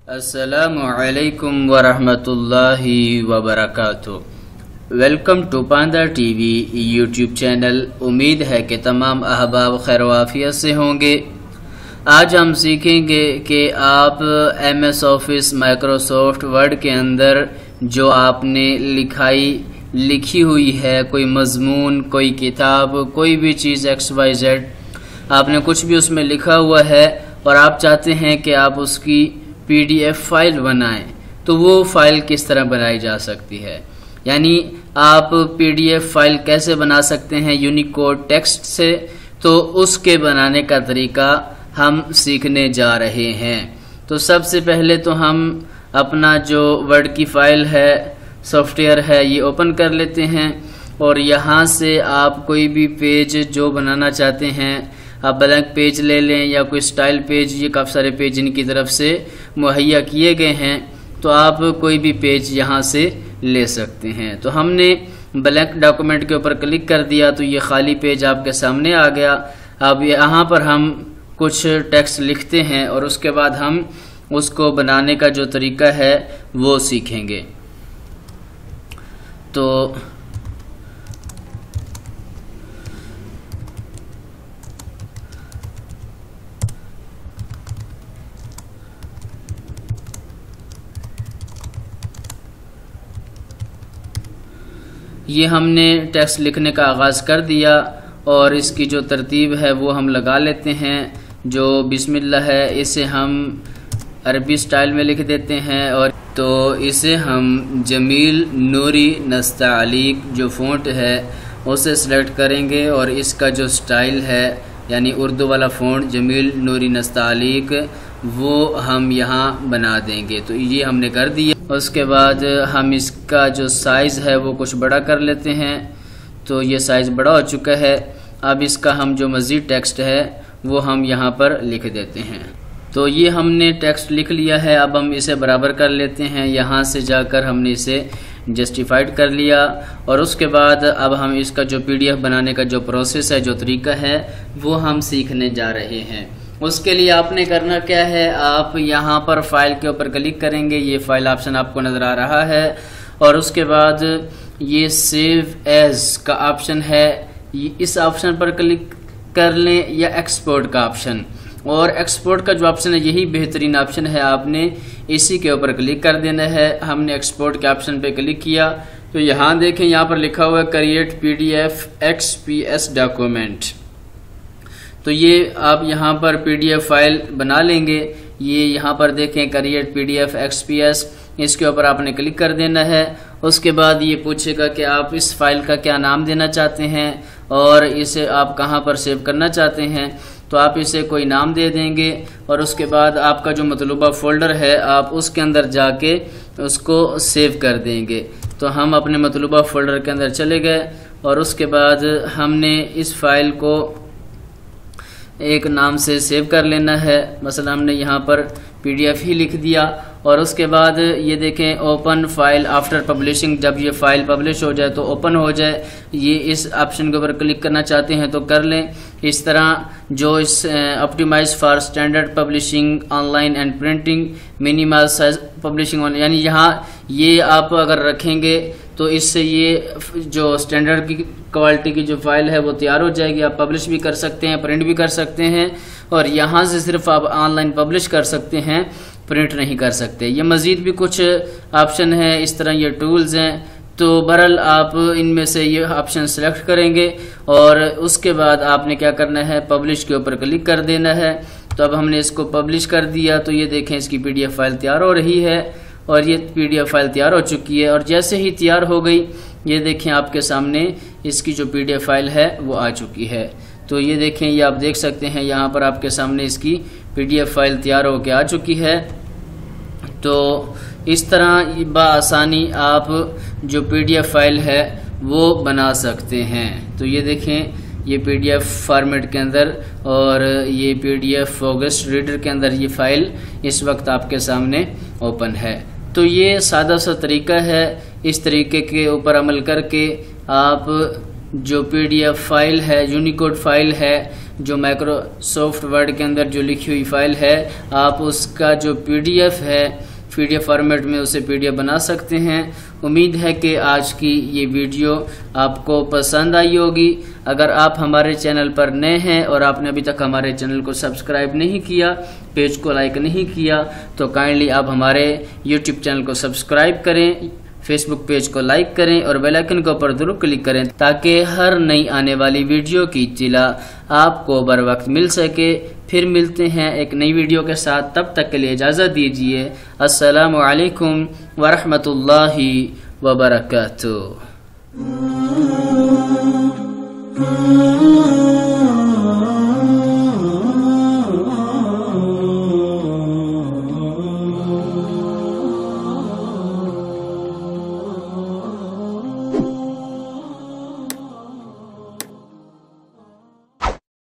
अस्सलामुअलैकुम वरहमतुल्लाहि वबरकातुहू। Welcome to पांदा टीवी यूट्यूब चैनल। उम्मीद है कि तमाम अहबाब खैर वाफियत से होंगे। आज हम सीखेंगे कि आप MS ऑफिस माइक्रोसॉफ्ट वर्ड के अंदर जो आपने लिखी हुई है, कोई मजमून, कोई किताब, कोई भी चीज़ XYZ, आपने कुछ भी उसमें लिखा हुआ है और आप चाहते हैं कि आप उसकी PDF फाइल बनाएं, तो वो फाइल किस तरह बनाई जा सकती है, यानी आप PDF फाइल कैसे बना सकते हैं यूनिकोड टेक्स्ट से, तो उसके बनाने का तरीका हम सीखने जा रहे हैं। तो सबसे पहले तो हम अपना जो वर्ड की फाइल है, सॉफ्टवेयर है, ये ओपन कर लेते हैं और यहाँ से आप कोई भी पेज जो बनाना चाहते हैं, आप ब्लैंक पेज ले लें या कोई स्टाइल पेज, ये काफ़ी सारे पेज इनकी तरफ से मुहैया किए गए हैं, तो आप कोई भी पेज यहाँ से ले सकते हैं। तो हमने ब्लैंक डॉक्यूमेंट के ऊपर क्लिक कर दिया तो ये खाली पेज आपके सामने आ गया। अब यहाँ पर हम कुछ टेक्स्ट लिखते हैं और उसके बाद हम उसको बनाने का जो तरीका है वो सीखेंगे। तो ये हमने टेक्स्ट लिखने का आगाज़ कर दिया और इसकी जो तरतीब है वो हम लगा लेते हैं। जो बिस्मिल्लाह है इसे हम अरबी स्टाइल में लिख देते हैं और तो इसे हम जमील नूरी नस्तालीक जो फ़ॉन्ट है उसे सिलेक्ट करेंगे और इसका जो स्टाइल है यानी उर्दू वाला फ़ॉन्ट जमील नूरी नस्तालीक वो हम यहाँ बना देंगे। तो ये हमने कर दिया। उसके बाद हम इसका जो साइज़ है वो कुछ बड़ा कर लेते हैं। तो ये साइज़ बड़ा हो चुका है। अब इसका हम जो मज़ीद टेक्स्ट है वो हम यहाँ पर लिख देते हैं। तो ये हमने टेक्स्ट लिख लिया है। अब हम इसे बराबर कर लेते हैं। यहाँ से जाकर हमने इसे जस्टिफाइड कर लिया और उसके बाद अब हम इसका जो PDF बनाने का जो प्रोसेस है, जो तरीका है, वो हम सीखने जा रहे हैं। उसके लिए आपने करना क्या है, आप यहाँ पर फाइल के ऊपर क्लिक करेंगे, ये फाइल ऑप्शन आपको नज़र आ रहा है और उसके बाद ये सेव एज का ऑप्शन है, इस ऑप्शन पर क्लिक कर लें या एक्सपोर्ट का ऑप्शन। और एक्सपोर्ट का जो ऑप्शन है यही बेहतरीन ऑप्शन है, आपने इसी के ऊपर क्लिक कर देना है। हमने एक्सपोर्ट के ऑप्शन पे क्लिक किया तो यहाँ देखें, यहाँ पर लिखा हुआ है क्रिएट PDF XPS डॉक्यूमेंट। तो ये आप यहाँ पर PDF फाइल बना लेंगे। ये यहाँ पर देखें क्रिएट PDF XPS, इसके ऊपर आपने क्लिक कर देना है। उसके बाद ये पूछेगा कि आप इस फाइल का क्या नाम देना चाहते हैं और इसे आप कहाँ पर सेव करना चाहते हैं। तो आप इसे कोई नाम दे देंगे और उसके बाद आपका जो मतलूबा फोल्डर है आप उसके अंदर जाके उसको सेव कर देंगे। तो हम अपने मतलूबा फोल्डर के अंदर चले गए और उसके बाद हमने इस फाइल को एक नाम से सेव कर लेना है। मसलन हमने यहाँ पर PDF ही लिख दिया और उसके बाद ये देखें ओपन फाइल आफ्टर पब्लिशिंग, जब ये फाइल पब्लिश हो जाए तो ओपन हो जाए। ये इस ऑप्शन के ऊपर क्लिक करना चाहते हैं तो कर लें। इस तरह जो इस optimize for standard publishing online and printing minimize size publishing online, यानी यहाँ ये आप अगर रखेंगे तो इससे ये जो स्टैंडर्ड की क्वालिटी की जो फाइल है वो तैयार हो जाएगी। आप पब्लिश भी कर सकते हैं, प्रिंट भी कर सकते हैं और यहाँ से सिर्फ आप ऑनलाइन पब्लिश कर सकते हैं, प्रिंट नहीं कर सकते। ये मज़ीद भी कुछ ऑप्शन है, इस तरह ये टूल्स हैं। तो बहरहाल आप इनमें से ये ऑप्शन सेलेक्ट करेंगे और उसके बाद आपने क्या करना है, पब्लिश के ऊपर क्लिक कर देना है। तो अब हमने इसको पब्लिश कर दिया तो ये देखें इसकी PDF फाइल तैयार हो रही है और ये PDF फाइल तैयार हो चुकी है। और जैसे ही तैयार हो गई ये देखें आपके सामने इसकी जो PDF फाइल है वो आ चुकी है। तो ये देखें, ये आप देख सकते हैं यहाँ पर आपके सामने इसकी PDF फाइल तैयार होकर आ चुकी है। तो इस तरह बआसानी आप जो PDF फाइल है वो बना सकते हैं। तो ये देखें ये PDF फॉर्मेट के अंदर और ये PDF फोकस्ड रीडर के अंदर ये फाइल इस वक्त आपके सामने ओपन है। तो ये सादा सा तरीका है। इस तरीके के ऊपर अमल करके आप जो PDF फाइल है, यूनिकोड फाइल है, जो माइक्रोसॉफ्ट वर्ड के अंदर जो लिखी हुई फाइल है, आप उसका जो PDF है PDF फॉर्मेट में उसे PDF बना सकते हैं। उम्मीद है कि आज की ये वीडियो आपको पसंद आई होगी। अगर आप हमारे चैनल पर नए हैं और आपने अभी तक हमारे चैनल को सब्सक्राइब नहीं किया, पेज को लाइक नहीं किया, तो काइंडली आप हमारे YouTube चैनल को सब्सक्राइब करें, फेसबुक पेज को लाइक करें और बेल आइकन के ऊपर जरूर क्लिक करें ताकि हर नई आने वाली वीडियो की इत्तिला आपको बर वक्त मिल सके। फिर मिलते हैं एक नई वीडियो के साथ, तब तक के लिए इजाज़त दीजिए। अस्सलामु अलैकुम वरहमतुल्लाहि वबरकातुहू।